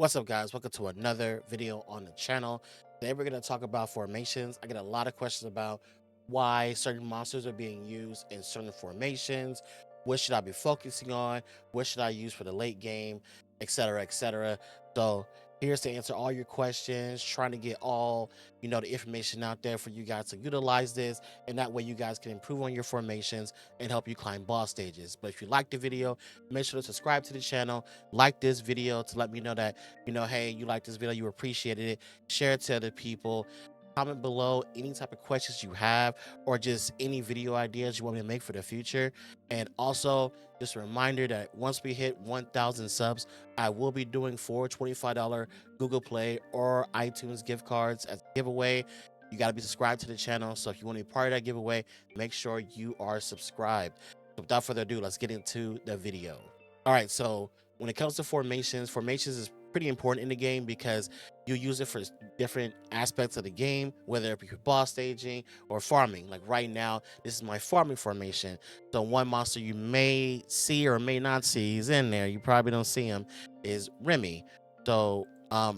What's up, guys? Welcome to another video on the channel. Today we're going to talk about formations. I get a lot of questions about why certain monsters are being used in certain formations. What should I be focusing on? What should I use for the late game, etc., etc. So here's to answer all your questions, trying to get all the information out there for you guys to utilize this, and that way you guys can improve on your formations and help you climb boss stages. But if you like the video, make sure to subscribe to the channel, like this video to let me know that hey, you like this video, you appreciated it, share it to other people. Comment below any type of questions you have or just any video ideas you want me to make for the future. And also, just a reminder that once we hit 1,000 subs, I will be doing four $25 Google Play or iTunes gift cards as a giveaway. You got to be subscribed to the channel. So if you want to be part of that giveaway, make sure you are subscribed. So without further ado, let's get into the video. All right, so when it comes to formations is pretty important in the game because you use it for different aspects of the game, whether it be for boss staging or farming. Like right now, this is my farming formation. So one monster you may see or may not see, he's in there, you probably don't see him, is Remy. So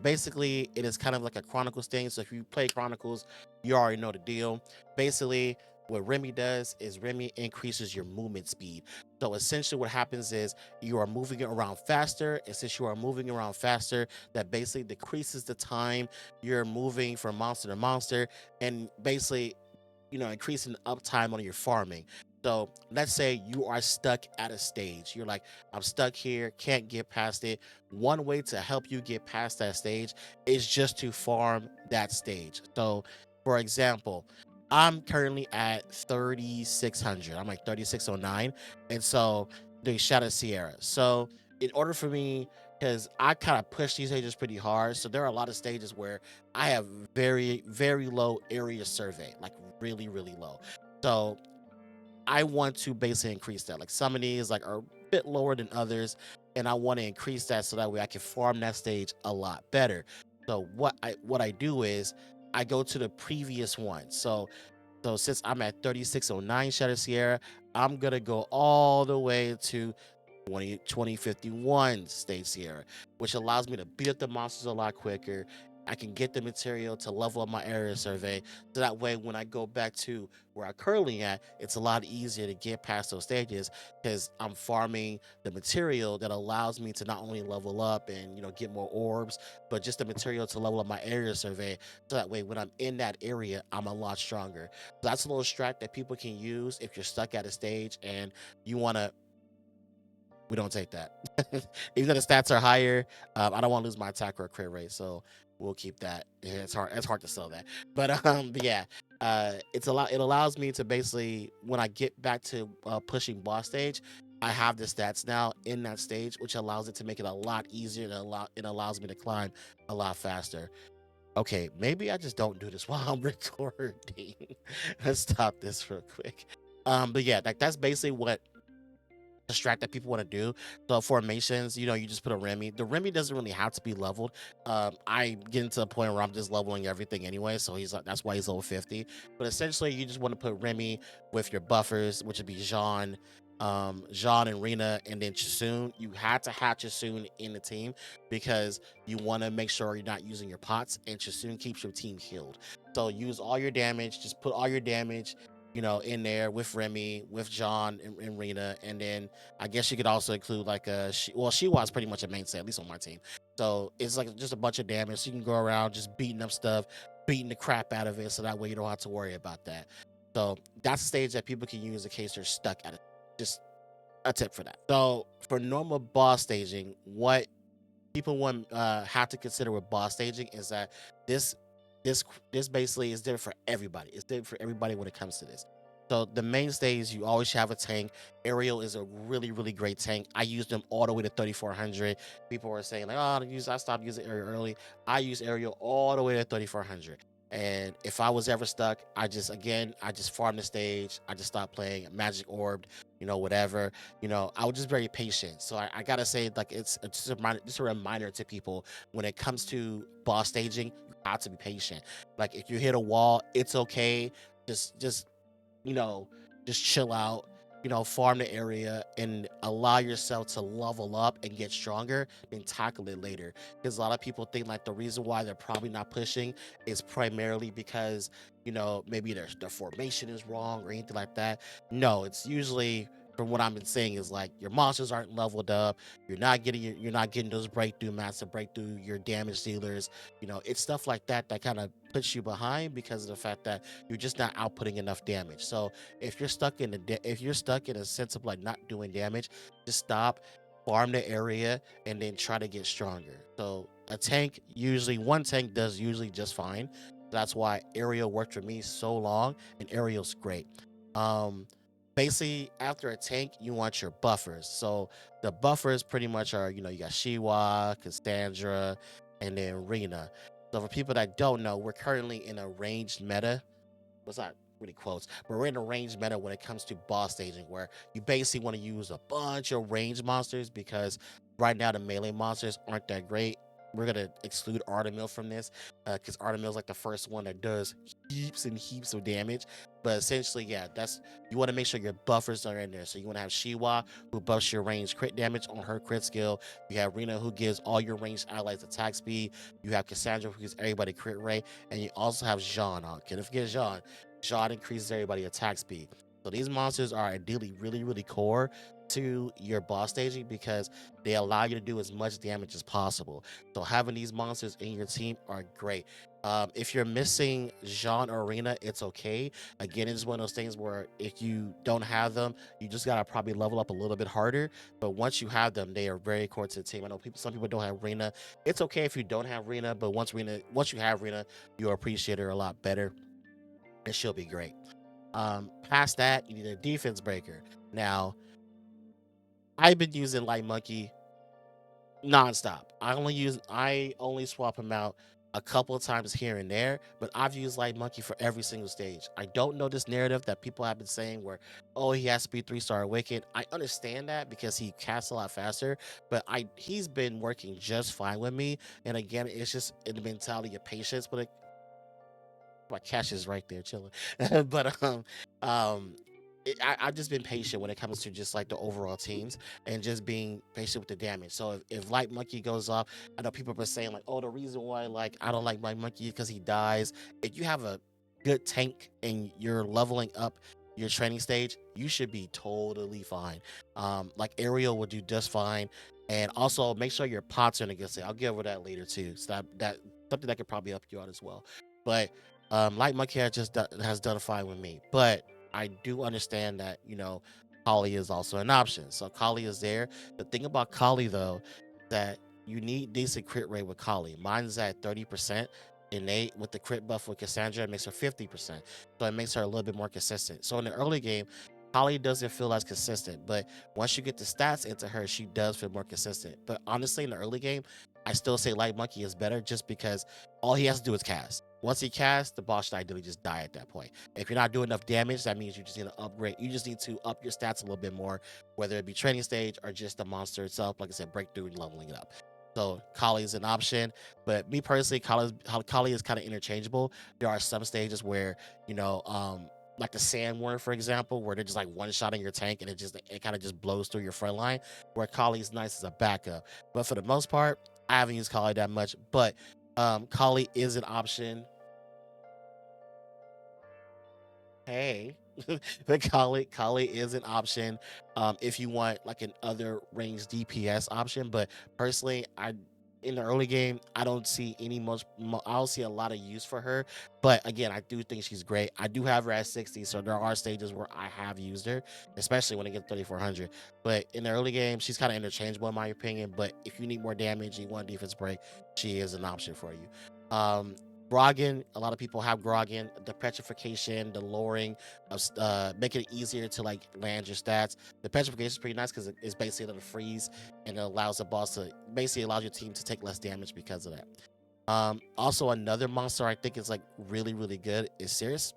basically it is kind of like a Chronicles thing. So if you play Chronicles, you already know the deal. Basically what Remy does is Remy increases your movement speed. So essentially what happens is you are moving around faster, and since you are moving around faster, that basically decreases the time you're moving from monster to monster, and basically increasing the uptime on your farming. So let's say you are stuck at a stage, you're like, I'm stuck here, can't get past it. One way to help you get past that stage is just to farm that stage. So for example, I'm currently at 3600, I'm like 3609, and so the Shadow Sierra. So in order for me, because I kind of push these stages pretty hard, so there are a lot of stages where I have very low area survey, like really low. So I want to basically increase that. Like some of these like are a bit lower than others, and I want to increase that so that way I can farm that stage a lot better. So what I do is I go to the previous one. So since I'm at 3609 Shadow Sierra, I'm gonna go all the way to 2051 Stage Sierra, which allows me to beat up the monsters a lot quicker. I can get the material to level up my area survey. So that way, when I go back to where I'm currently at, it's a lot easier to get past those stages because I'm farming the material that allows me to not only level up and get more orbs, but just the material to level up my area survey. So that way, when I'm in that area, I'm a lot stronger. So that's a little strat that people can use if you're stuck at a stage and you want to. We don't take that. Even though the stats are higher, I don't want to lose my attack or crit rate, so we'll keep that. Yeah, it's hard. It's hard to sell that, but yeah, it's a lot. It allows me to basically, when I get back to pushing boss stage, I have the stats now in that stage, which allows it to make it a lot easier. It allows me to climb a lot faster. Okay, maybe I just don't do this while I'm recording. Let's stop this real quick. But yeah, like that's basically what strat that people want to do. So formations, you just put a Remy. The Remy doesn't really have to be leveled. I get into a point where I'm just leveling everything anyway, so he's like that's why he's level 50. But essentially, you just want to put Remy with your buffers, which would be Jean and Rena, and then Chasun. You had to have Chasun in the team because you want to make sure you're not using your pots, and Chasun keeps your team healed. So use all your damage. Just put all your damage in there with Remy, with John and Rena, and then I guess you could also include like she was pretty much a mainstay, at least on my team. So it's like just a bunch of damage. So you can go around just beating up stuff, beating the crap out of it, so that way you don't have to worry about that. So that's a stage that people can use in case they're stuck at it. Just a tip for that. So for normal boss staging, what people want have to consider with boss staging is that this this basically is different for everybody. It's different for everybody when it comes to this. So the mainstays, you always have a tank. Ariel is a really great tank. I used them all the way to 3400. People were saying like, oh, I stopped using Ariel early. I use Ariel all the way to 3400. And if I was ever stuck, I just farm the stage. I just stopped playing Magic Orb, whatever. I was just very patient. So I gotta say, like, it's just a reminder to people when it comes to boss staging, you have to be patient. Like if you hit a wall, it's okay. Just you know, just chill out. farm the area and allow yourself to level up and get stronger, then tackle it later. Because a lot of people think like the reason why they're probably not pushing is primarily because, maybe their formation is wrong or anything like that. No, it's usually, from what I've been saying, is like your monsters aren't leveled up. You're not getting those breakthrough mats to break through your damage dealers. It's stuff like that that kind of puts you behind because of the fact that you're just not outputting enough damage. So if you're stuck in a sense of like not doing damage, just stop, farm the area, and then try to get stronger. So a tank, usually one tank does usually just fine. That's why Ariel worked for me so long, and Ariel's great. Um, Basically, after a tank, you want your buffers. So the buffers pretty much are, you got Shiwa, Cassandra, and then Rena. So for people that don't know, we're currently in a ranged meta. What's not really quotes, but we're in a range meta when it comes to boss staging, where you basically want to use a bunch of range monsters because right now the melee monsters aren't that great. We're gonna exclude Artemil from this because Artemil's like the first one that does heaps and heaps of damage. But essentially, yeah, you want to make sure your buffers are in there. So you want to have Shiwa, who buffs your range crit damage on her crit skill. You have Rena, who gives all your ranged allies attack speed. You have Cassandra, who gives everybody crit rate, and you also have Jean on. Can't forget Jean. Jean increases everybody attack speed. So these monsters are ideally really, really core to your boss staging because they allow you to do as much damage as possible. So having these monsters in your team are great. If you're missing Jean or Arena, it's okay. Again, it's one of those things where if you don't have them, you just gotta probably level up a little bit harder. But once you have them, they are very core to the team. I know some people don't have Rena. It's okay if you don't have Rena, but once you have Rena, you'll appreciate her a lot better, and she'll be great. Past that, you need a defense breaker. Now, I've been using Light Monkey nonstop. I only swap him out a couple of times here and there, but I've used Light Monkey for every single stage. I don't know this narrative that people have been saying where, oh, he has to be 3-star awakened. I understand that because he casts a lot faster, but he's been working just fine with me. And again, it's just in the mentality of patience. But my cash is right there chilling. but um I've just been patient when it comes to just like the overall teams and just being patient with the damage. So if Light Monkey goes off, I know people are saying like, oh, the reason why like I don't like Light Monkey is because he dies. If you have a good tank and you're leveling up your training stage, you should be totally fine. Like Ariel will do just fine. And also make sure your pots are in a good state. I'll get over that later too. So that something that could probably help you out as well. But Light Monkey has done fine with me. But I do understand that, Kali is also an option. So Kali is there. The thing about Kali though, that you need decent crit rate with Kali. Mine's at 30%. Innate with the crit buff with Cassandra, it makes her 50%. So it makes her a little bit more consistent. So in the early game, Kali doesn't feel as consistent, but once you get the stats into her, she does feel more consistent. But honestly, in the early game, I still say Light Monkey is better just because all he has to do is cast. Once he casts, the boss should ideally just die at that point. If you're not doing enough damage, that means you just need to upgrade. You just need to up your stats a little bit more, whether it be training stage or just the monster itself. Like I said, breakthrough and leveling it up. So Kali is an option, but me personally, Kali is kind of interchangeable. There are some stages where like the Sand Worm, for example, where they're just like one shot in your tank and it kind of just blows through your front line. Where Kali's nice as a backup, but for the most part, I haven't used Kali that much. But Kali is an option. Hey, but Kali is an option if you want like an other range DPS option. But personally, I in the early game, I don't see I don't see a lot of use for her. But again, I do think she's great. I do have her at 60, so there are stages where I have used her, especially when it gets 3400. But in the early game, she's kind of interchangeable in my opinion. But if you need more damage, you want defense break, she is an option for you. Grogan, a lot of people have Grogan. The petrification, the lowering of making it easier to like land your stats. The petrification is pretty nice because it's basically a freeze and it allows the boss to basically allows your team to take less damage because of that. Also another monster I think is like really really good is Cirrus.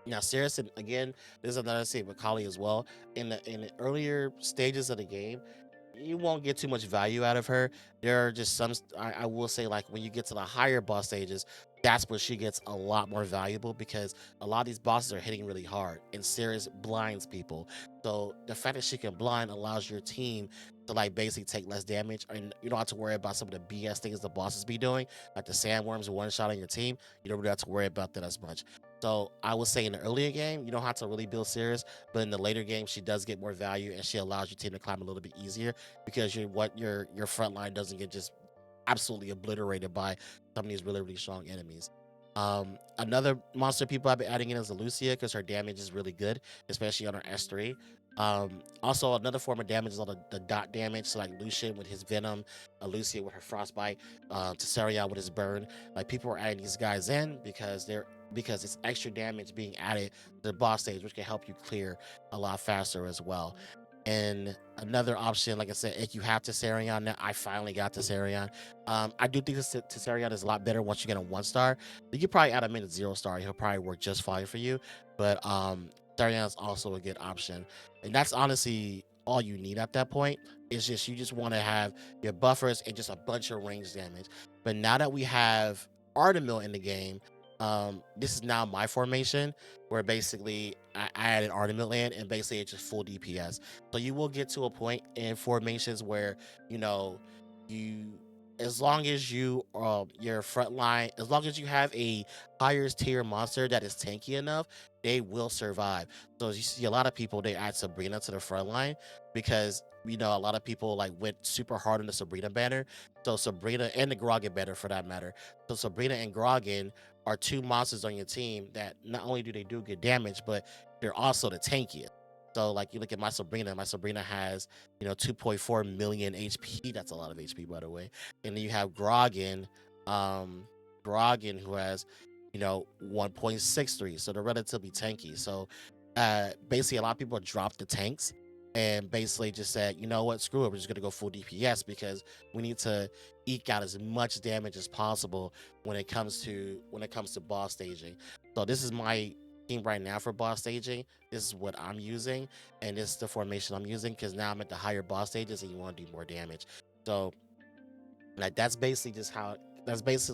Now Cirrus, and again, this is another thing with Kali as well. In the earlier stages of the game, you won't get too much value out of her. There are just some, I will say, like when you get to the higher boss stages, that's where she gets a lot more valuable because a lot of these bosses are hitting really hard and Sirius blinds people. So the fact that she can blind allows your team to like basically take less damage and you don't have to worry about some of the BS things the bosses be doing, like the sandworms one shot on your team. You don't really have to worry about that as much. So I would say in the earlier game, you don't have to really build Sirius, but in the later game, she does get more value and she allows your team to climb a little bit easier because your front line doesn't get just absolutely obliterated by some of these really strong enemies. Another monster people I've been adding in is the Lucia because her damage is really good, especially on her S3. Also another form of damage is all the dot damage, so like Lucian with his venom, Lucia with her frostbite, Tessarion with his burn. Like people are adding these guys in because it's extra damage being added to the boss stage, which can help you clear a lot faster as well. And another option, like I said, if you have Tessarion now, I finally got Tessarion. I do think this Tessarion is a lot better once you get a 1 star. You could probably add him in at 0 star. He'll probably work just fine for you. But Tessarion is also a good option. And that's honestly all you need at that point. It's just you just want to have your buffers and just a bunch of range damage. But now that we have Artemil in the game, this is now my formation where basically I added Artemil in and basically it's just full DPS. So you will get to a point in formations where you know you as long as you your front line, as long as you have a higher tier monster that is tanky enough, they will survive. So you see a lot of people they add Sabrina to the front line because a lot of people like went super hard on the Sabrina banner. So Sabrina and the Grogan banner for that matter. So Sabrina and Grogan are two monsters on your team that not only do they do good damage, but they're also the tankiest. So like you look at my Sabrina has 2.4 million HP. That's a lot of HP by the way. And then you have um Grogan who has 1.63. So they're relatively tanky. So basically a lot of people dropped the tanks and basically just said, you know what, screw it, we're just gonna go full DPS because we need to eke out as much damage as possible when it comes to boss staging. So this is my team right now for boss staging. This is what I'm using, and this is the formation I'm using because now I'm at the higher boss stages and you want to do more damage. So like that's basically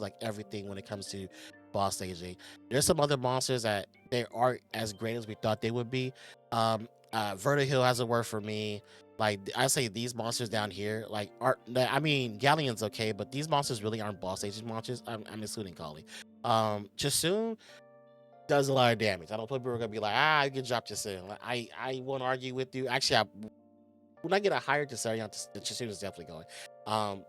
like everything when it comes to boss staging. There's some other monsters that they aren't as great as we thought they would be. Vertihill hasn't worked for me. Like I say, these monsters down here, like are I mean Galleon's okay, but these monsters really aren't boss staging monsters. I'm including Kali. Chasun does a lot of damage. I don't think people are gonna be like, you can drop Chasun. Like, I won't argue with you. Actually, when I get a higher Tessarion, Chasun is definitely going.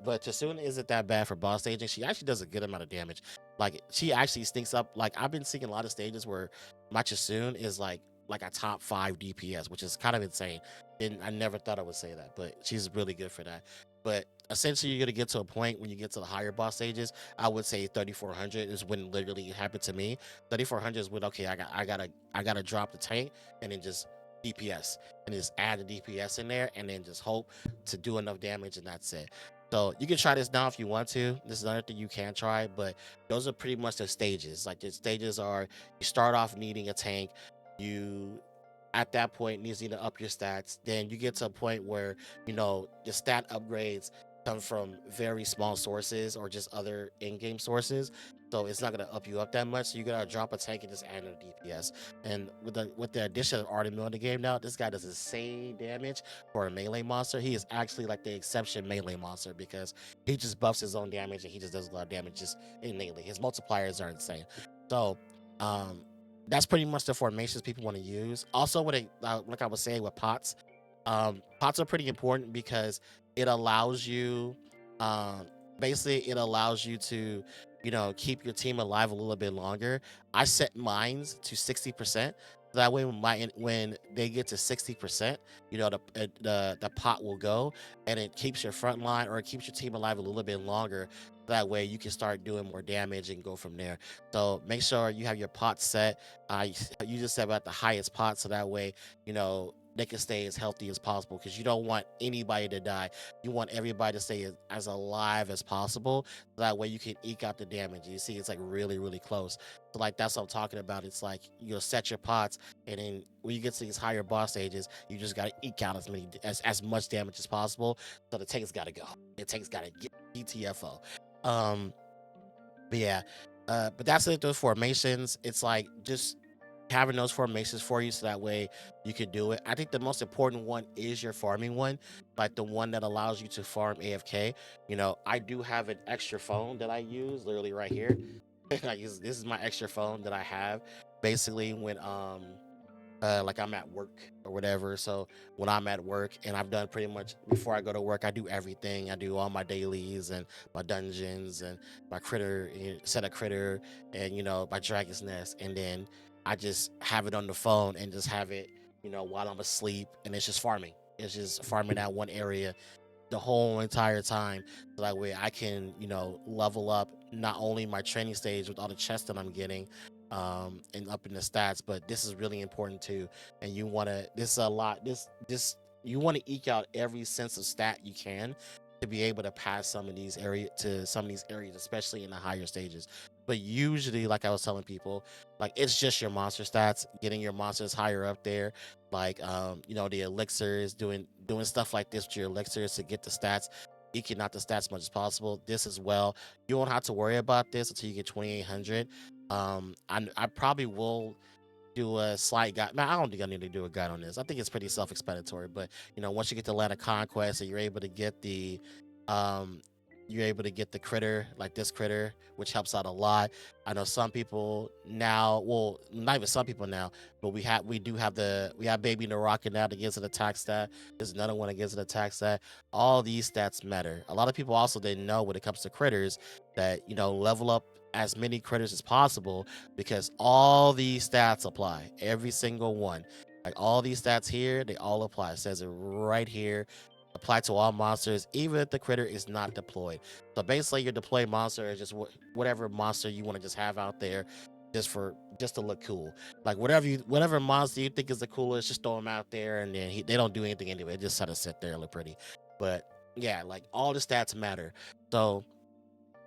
But Chasun isn't that bad for boss staging. She actually does a good amount of damage. Like she actually stinks up. Like I've been seeing a lot of stages where my Chasun is like a top 5 DPS, which is kind of insane. And I never thought I would say that, but she's really good for that. But essentially, you're gonna get to a point when you get to the higher boss stages. I would say 3400 is when literally it happened to me. 3400 is when okay, I gotta drop the tank and then just DPS and just add the DPS in there and then just hope to do enough damage and that's it. So you can try this now if you want to. This is another thing you can try, but those are pretty much the stages. Like the stages are you start off needing a tank, you at that point needs you to up your stats. Then you get to a point where the stat upgrades come from very small sources or just other in-game sources. So it's not gonna up you up that much. So you gotta drop a tank and just add a DPS. And with the addition of Artemil in the game now, this guy does insane damage for a melee monster. He is actually like the exception melee monster because he just buffs his own damage and he just does a lot of damage just innately. His multipliers are insane. So um that's pretty much the formations people want to use. Also, like I was saying with pots, pots are pretty important because it allows you, um, basically, it allows you to, keep your team alive a little bit longer. I set mines to 60%. That way, when they get to 60%, the pot will go, and it keeps your front line or it keeps your team alive a little bit longer. That way, you can start doing more damage and go from there. So make sure you have your pot set. You just set about the highest pot, so that way, you know they can stay as healthy as possible, because you don't want anybody to die. You want everybody to stay as alive as possible. That way you can eke out the damage. You see, it's like really, really close. So like that's what I'm talking about. It's like you'll set your pots, and then when you get to these higher boss stages, you just gotta eke out as much damage as possible. So the tank's gotta go. The tank's gotta get GTFO. Um, but yeah, but that's it. Those formations. It's like just having those formations for you, so that way you can do it. I think the most important one is your farming one, like the one that allows you to farm AFK. I do have an extra phone that I use literally right here. This is my extra phone that I have basically when like I'm at work or whatever. So when I'm at work, and I've done pretty much before I go to work, I do everything. I do all my dailies and my dungeons and my critter, set a critter, and my dragon's nest, and then I just have it on the phone and just have it, while I'm asleep, and it's just farming. It's just farming that one area the whole entire time. So that way I can, level up not only my training stage with all the chests that I'm getting, and up in the stats, but this is really important too. And you want to, this is a lot, this, you want to eke out every sense of stat you can to be able to pass some of these areas, especially in the higher stages. But usually, like I was telling people, like it's just your monster stats, getting your monsters higher up there, like the elixirs, doing stuff like this with your elixirs to get the stats, eking out the stats much as possible. This as well, you won't have to worry about this until you get 2800. I probably will do a slight guide. Man, I don't think I need to do a guide on this. I think it's pretty self-explanatory. But once you get the land of conquest, and um you're able to get the critter, like this critter, which helps out a lot. I know some people now, well, not even some people now, but we have baby Naraka now that gives an attack stat. There's another one that gives an attack stat. All these stats matter. A lot of people also didn't know when it comes to critters that level up as many critters as possible, because all these stats apply, every single one. Like all these stats here, they all apply. It says it right here. Apply to all monsters, even if the critter is not deployed. So basically, your deployed monster is just whatever monster you want to just have out there, just to look cool. Like whatever monster you think is the coolest, just throw them out there, and then they don't do anything anyway. They just sort of sit there and look pretty. But yeah, like all the stats matter. So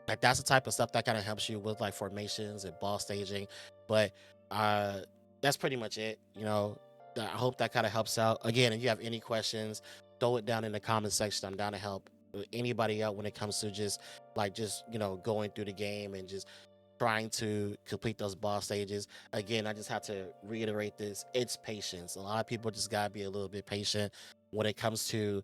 like that's the type of stuff that kind of helps you with like formations and ball staging. But uh that's pretty much it. I hope that kind of helps out. Again, if you have any questions, throw it down in the comment section. I'm down to help anybody out when it comes to just going through the game and just trying to complete those boss stages. Again, I just have to reiterate this. It's patience. A lot of people just gotta be a little bit patient when it comes to,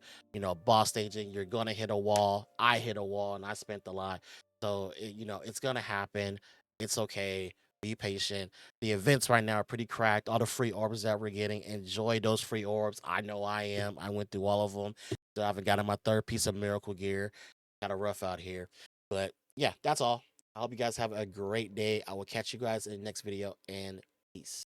boss staging. You're gonna hit a wall. I hit a wall and I spent a lot. So it's gonna happen. It's okay. Be patient. The events right now are pretty cracked. All the free orbs that we're getting, enjoy those free orbs. I know I am. I went through all of them. So I haven't gotten my third piece of miracle gear. Kind of rough out here. But yeah, that's all. I hope you guys have a great day. I will catch you guys in the next video, and peace.